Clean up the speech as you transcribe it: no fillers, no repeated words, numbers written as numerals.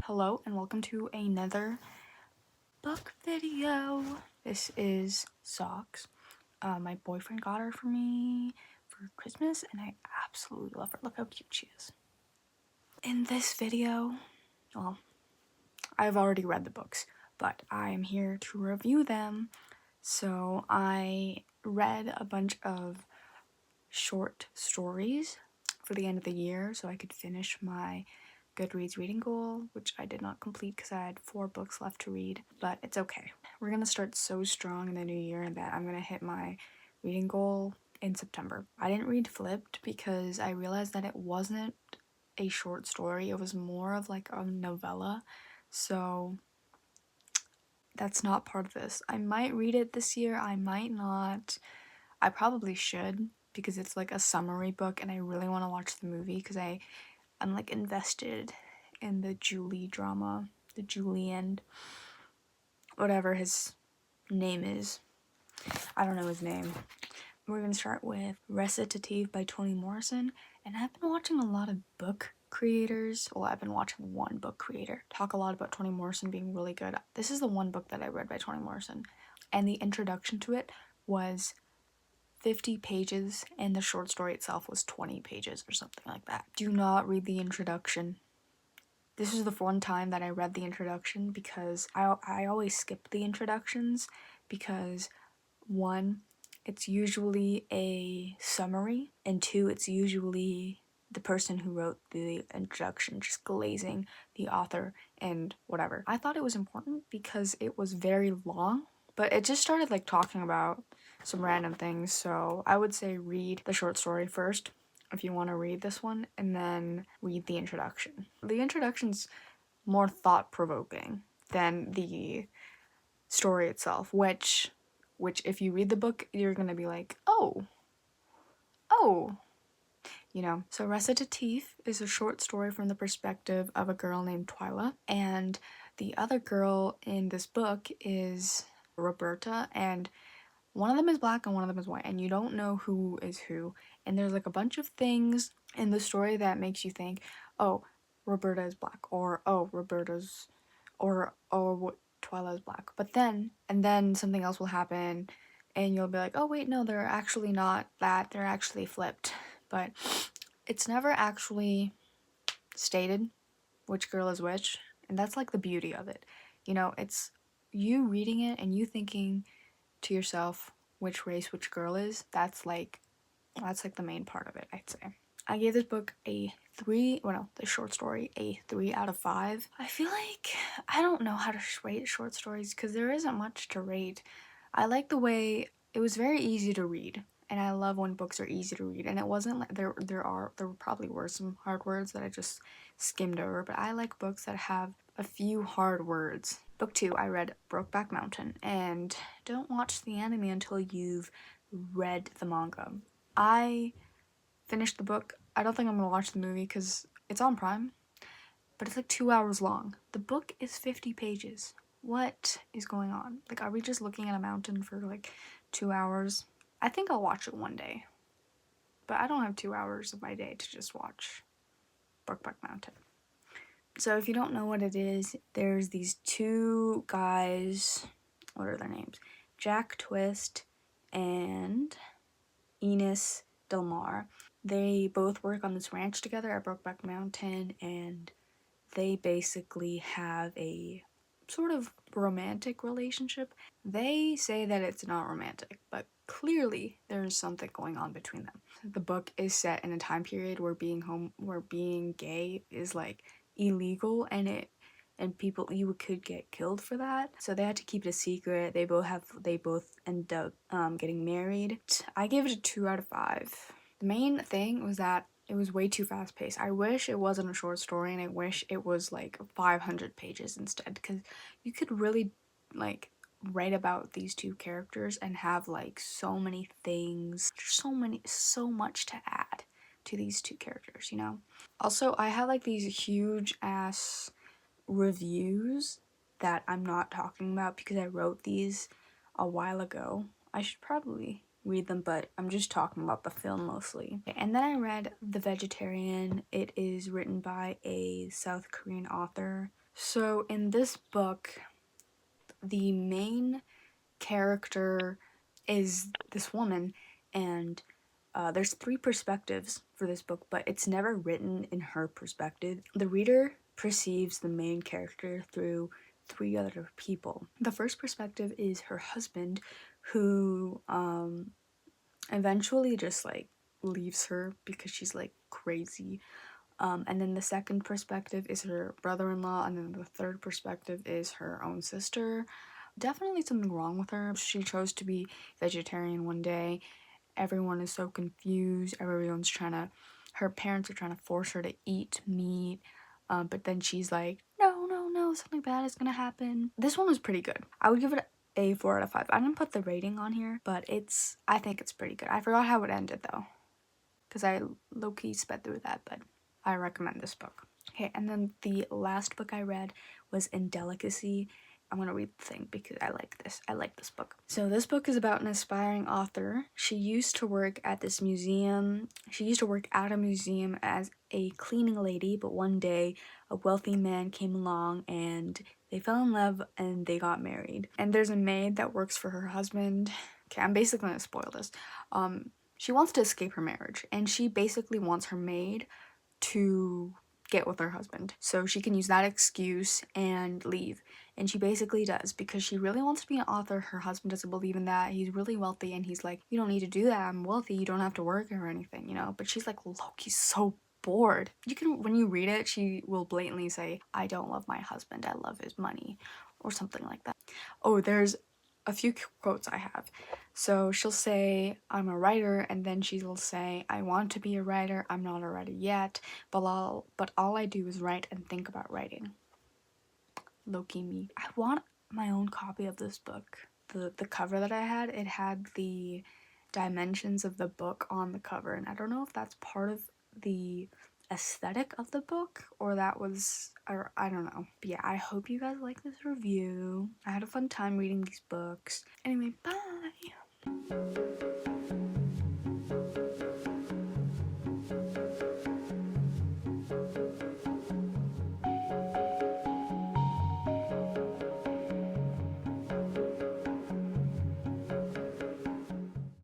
Hello and welcome to another book video. This is Socks. My boyfriend got her for me for Christmas and I absolutely love her. Look how cute she is. In this video, well, I've already read the books, but I'm here to review them. So I read a bunch of short stories for the end of the year so I could finish my Goodreads reading goal, which I did not complete because I had 4 books left to read, but it's okay. We're gonna start so strong in the new year that I'm gonna hit my reading goal in September. I didn't read Flipped because I realized that it wasn't a short story, it was more of like a novella, so that's not part of this. I might read it this year, I might not. I probably should because it's like a summary book and I really want to watch the movie because I'm like invested in the Julie drama, the Julian, whatever his name is. I don't know his name. We're gonna start with Recitatif by Toni Morrison, and I've been watching a lot of book creators. Well, I've been watching one book creator talk a lot about Toni Morrison being really good. This is the one book that I read by Toni Morrison, and the introduction to it was 50 pages and the short story itself was 20 pages or something like that. Do not read the introduction. This was the one time that I read the introduction because I always skip the introductions because 1, it's usually a summary, and 2, it's usually the person who wrote the introduction just glazing the author and whatever. I thought it was important because it was very long, but it just started like talking about some random things, so I would say read the short story first if you want to read this one, and then read the introduction. The introduction's more thought-provoking than the story itself, which if you read the book, you're gonna be like, oh, you know. So Recitatif is a short story from the perspective of a girl named Twyla, and the other girl in this book is Roberta, and one of them is black and one of them is white, and you don't know who is who. And there's like a bunch of things in the story that makes you think, oh, Roberta is black, or oh, Roberta's, or Twyla is black. But then, and then something else will happen, and you'll be like, oh wait, no, they're actually not that. They're actually flipped. But it's never actually stated which girl is which, and that's like the beauty of it. You know, it's you reading it and you thinking to yourself which race which girl is. That's like the main part of it, I'd say. I gave this book a 3, well no, the short story, a 3 out of 5. I feel like I don't know how to rate short stories because there isn't much to rate. I like the way it was very easy to read, and I love when books are easy to read, and it wasn't like there probably were some hard words that I just skimmed over, but I like books that have a few hard words. Book 2, I read Brokeback Mountain, and don't watch the anime until you've read the manga. I finished the book. I don't think I'm gonna watch the movie because it's on Prime, but it's like 2 hours long. The book is 50 pages. What is going on? Like, are we just looking at a mountain for like 2 hours? I think I'll watch it one day, but I don't have 2 hours of my day to just watch Brokeback Mountain. So if you don't know what it is, there's these 2 guys, what are their names? Jack Twist and Enos Del Mar. They both work on this ranch together at Brokeback Mountain, and they basically have a sort of romantic relationship. They say that it's not romantic, but clearly there's something going on between them. The book is set in a time period where being gay is like illegal, and people, you could get killed for that. So they had to keep it a secret. They both end up getting married. I gave it a 2 out of 5. The main thing was that it was way too fast paced. I wish it wasn't a short story, and I wish it was like 500 pages instead, because you could really like write about these 2 characters and have like so many things, so much to add to these 2 characters, you know? Also, I had like these huge ass reviews that I'm not talking about because I wrote these a while ago. I should probably read them, but I'm just talking about the film mostly. And then I read The Vegetarian. It is written by a South Korean author. So in this book, the main character is this woman, and there's 3 perspectives for this book, but it's never written in her perspective. The reader perceives the main character through 3 other people. The first perspective is her husband, who eventually just like leaves her because she's like crazy. And then the second perspective is her brother-in-law, and then the third perspective is her own sister. Definitely something wrong with her. She chose to be vegetarian one day. Everyone is so confused. Her parents are trying to force her to eat meat. But then she's like, no, no, no, something bad is gonna happen. This one was pretty good. I would give it a 4 out of 5. I didn't put the rating on here, but I think it's pretty good. I forgot how it ended though, because I low-key sped through that, but I recommend this book. Okay, and then the last book I read was Indelicacy. I'm gonna read the thing because I like this. I like this book. So this book is about an aspiring author. She used to work at this museum. She used to work at a museum as a cleaning lady, but one day a wealthy man came along and they fell in love and they got married. And there's a maid that works for her husband. Okay, I'm basically gonna spoil this. She wants to escape her marriage, and she basically wants her maid to get with her husband so she can use that excuse and leave. And she basically does, because she really wants to be an author. Her husband doesn't believe in that. He's really wealthy and he's like, you don't need to do that, I'm wealthy, you don't have to work or anything, you know. But she's like, Loki's so bored. When you read it, she will blatantly say, I don't love my husband, I love his money, or something like that. Oh, there's a few quotes I have. So she'll say, I'm a writer, and then she'll say, I want to be a writer, I'm not a writer yet, but all I do is write and think about writing. Loki me. I want my own copy of this book. The cover that I had, it had the dimensions of the book on the cover, and I don't know if that's part of the aesthetic of the book or I don't know. But yeah, I hope you guys like this review. I had a fun time reading these books. Anyway, bye.